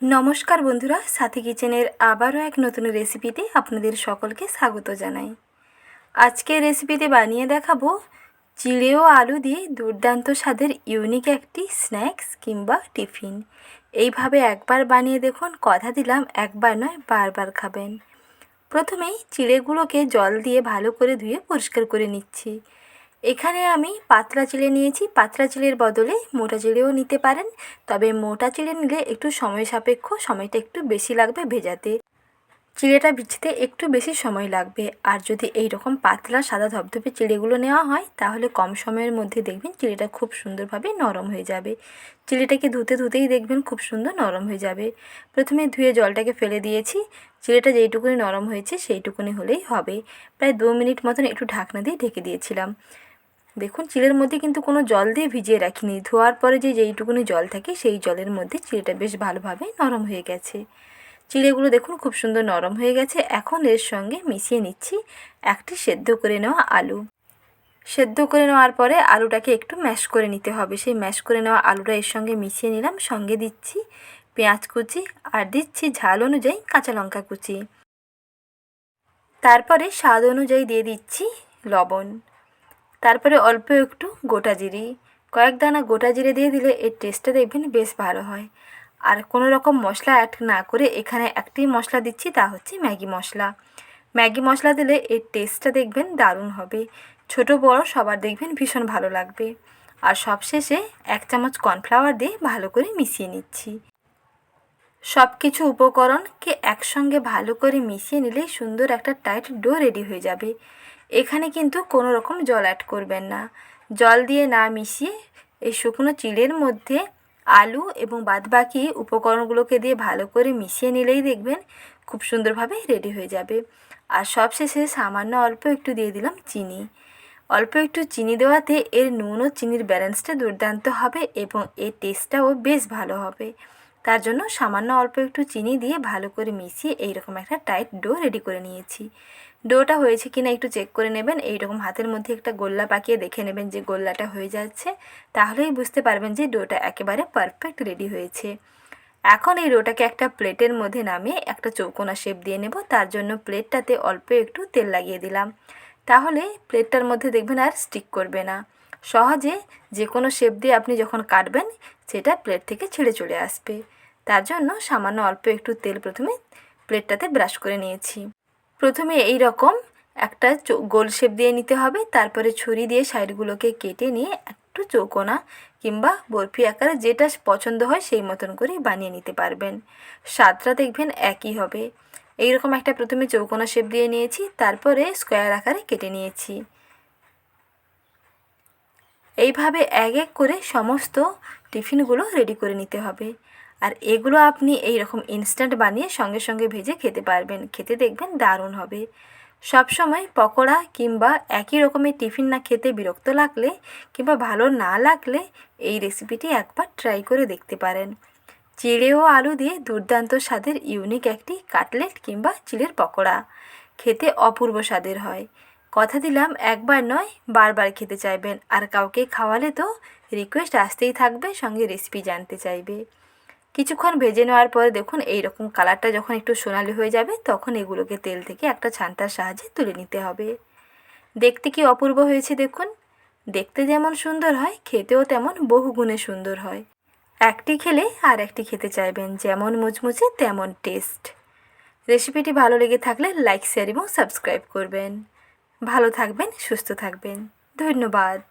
নমস্কার বন্ধুরা, সাথী কিচেনের আবারও এক নতুন রেসিপিতে আপনাদের সকলকে স্বাগত জানাই। আজকের রেসিপিতে বানিয়ে দেখাবো চিড়ে ও আলু দিয়ে দুর্দান্ত স্বাদের ইউনিক একটি স্ন্যাক্স কিংবা টিফিন। এইভাবে একবার বানিয়ে দেখুন, কথা দিলাম একবার নয় বারবার খাবেন। প্রথমেই চিড়েগুলোকে জল দিয়ে ভালো করে ধুয়ে পরিষ্কার করে নিচ্ছি। এখানে আমি পাতলা চিড়ে নিয়েছি। পাতলা চিড়ের বদলে মোটা চিড়েও নিতে পারেন, তবে মোটা চিড়ে নিলে একটু সময় সাপেক্ষ, সময়টা একটু বেশি লাগবে ভেজাতে। চিড়েটা ভিজতে একটু বেশি সময় লাগবে। আর যদি এই রকম পাতলা সাদা ধবধবে চিড়েগুলো নেওয়া হয় তাহলে কম সময়ের মধ্যে দেখবেন চিড়েটা খুব সুন্দরভাবে নরম হয়ে যাবে। চিড়েটাকে ধুতেই দেখবেন খুব সুন্দর নরম হয়ে যাবে। প্রথমে ধুয়ে জলটাকে ফেলে দিয়েছি। চিড়েটা যেইটুকুনি নরম হয়েছে সেইটুকুনি হলেই হবে। প্রায় 2 মিনিট মতন একটু ঢাকনা দিয়ে ঢেকে দিয়েছিলাম। দেখুন, চিড়ের মধ্যে কিন্তু কোনো জল দিয়ে ভিজিয়ে রাখিনি। ধোয়ার পরে যেইটুকুনি জল থাকে সেই জলের মধ্যে চিড়েটা বেশ ভালোভাবে নরম হয়ে গেছে। চিড়েগুলো দেখুন খুব সুন্দর নরম হয়ে গেছে। এখন এর সঙ্গে মিশিয়ে নিচ্ছি একটি সেদ্ধ করে নেওয়া আলু। সেদ্ধ করে নেওয়ার পরে আলুটাকে একটু ম্যাশ করে নিতে হবে। সেই ম্যাশ করে নেওয়া আলুটা এর সঙ্গে মিশিয়ে নিলাম। সঙ্গে দিচ্ছি পেঁয়াজ কুচি আর দিচ্ছি ঝাল অনুযায়ী কাঁচা লঙ্কা কুচি। তারপরে স্বাদ অনুযায়ী দিয়ে দিচ্ছি লবণ। তারপরে অল্প একটু গোটা জিরে, কয়েক দানা গোটা জিরে দিয়ে দিলে এর টেস্টটা দেখবেন বেশ ভালো হয়। আর কোনো রকম মশলা অ্যাড না করে এখানে একটি মশলা দিচ্ছি, তা হচ্ছে ম্যাগি মশলা। ম্যাগি মশলা দিলে এর টেস্টটা দেখবেন দারুণ হবে। ছোট বড় সবার দেখবেন ভীষণ ভালো লাগবে। আর সবশেষে 1 চামচ কর্নফ্লাওয়ার দিয়ে ভালো করে মিশিয়ে নিচ্ছি। সব কিছু উপকরণকে একসঙ্গে ভালো করে মিশিয়ে নিলেই সুন্দর একটা টাইট ডো রেডি হয়ে যাবে। এখানে কিন্তু কোনো রকম জল অ্যাড করবেন না। জল দিয়ে না মিশিয়ে এই শুকনো চিড়ের মধ্যে আলু এবং বাদবাকি উপকরণগুলোকে দিয়ে ভালো করে মিশিয়ে নিলেই দেখবেন খুব সুন্দরভাবে রেডি হয়ে যাবে। আর সবশেষে সামান্য অল্প একটু দিয়ে দিলাম চিনি। অল্প একটু চিনি দেওয়াতে এর নুন ও চিনির ব্যালেন্সটা দুর্দান্ত হবে এবং এর টেস্টটাও বেশ ভালো হবে। তার জন্য সামান্য অল্প একটু চিনি দিয়ে ভালো করে মিশিয়ে এইরকম একটা টাইট ডো রেডি করে নিয়েছি। ডোটা হয়েছে কিনা একটু চেক করে নেবেন। এইরকম হাতের মধ্যে একটা গোল্লা পাকিয়ে দেখে নেবেন যে গোল্লাটা হয়ে যাচ্ছে, তাহলেই বুঝতে পারবেন যে ডোটা একেবারে পারফেক্ট রেডি হয়েছে। এখন এই ডোটাকে একটা প্লেটের মধ্যে নামিয়ে একটা চৌকোনা শেপ দিয়ে নেব। তার জন্য প্লেটটাতে অল্প একটু তেল লাগিয়ে দিলাম। তাহলে প্লেটটার মধ্যে দেখবেন আর স্টিক করবে না। সহজে যে কোনো শেপ দিয়ে আপনি যখন কাটবেন সেটা প্লেট থেকে ছেড়ে চলে আসবে। তার জন্য সামান্য অল্প একটু তেল প্রথমে প্লেটটাতে ব্রাশ করে নিয়েছি। প্রথমে এই রকম একটা গোল শেপ দিয়ে নিতে হবে। তারপরে ছুরি দিয়ে সাইডগুলোকে কেটে নিয়ে একটু চৌকোনা কিংবা বরফি আকারে যেটা পছন্দ হয় সেই মতন করে বানিয়ে নিতে পারবেন। স্বাদটা দেখবেন একই হবে। এইরকম একটা প্রথমে চৌকোনা শেপ দিয়ে নিয়েছি, তারপরে স্কোয়ার আকারে কেটে নিয়েছি। এইভাবে এক এক করে সমস্ত টিফিনগুলো রেডি করে নিতে হবে। আর এগুলো আপনি এই রকম ইনস্ট্যান্ট বানিয়ে সঙ্গে সঙ্গে ভেজে খেতে পারবেন। খেতে দেখবেন দারুণ হবে। সবসময় পকোড়া কিংবা একই রকমের টিফিন না খেতে বিরক্ত লাগলে কিংবা ভালো না লাগলে এই রেসিপিটি একবার ট্রাই করে দেখতে পারেন। চিড়ে ও আলু দিয়ে দুর্দান্ত স্বাদের ইউনিক একটি কাটলেট কিংবা চিড়ের পকোড়া খেতে অপূর্ব স্বাদের হয়। কথা দিলাম একবার নয় বারবার খেতে চাইবেন। আর কাউকে খাওয়ালে তো রিকোয়েস্ট আসতেই থাকবে, সঙ্গে রেসিপি জানতে চাইবে। কিছুক্ষণ ভেজে নেওয়ার পরে দেখুন এই রকম কালারটা যখন একটু সোনালি হয়ে যাবে তখন এগুলোকে তেল থেকে একটা ছান্তার সাহায্যে তুলে নিতে হবে। দেখতে কি অপূর্ব হয়েছে দেখুন। দেখতে যেমন সুন্দর হয় খেতেও তেমন বহুগুণে সুন্দর হয়। একটি খেলে আর একটি খেতে চাইবেন। যেমন মুচমুচে তেমন টেস্ট। রেসিপিটি ভালো লেগে থাকলে লাইক, শেয়ার এবং সাবস্ক্রাইব করবেন। ভালো থাকবেন, সুস্থ থাকবেন। ধন্যবাদ।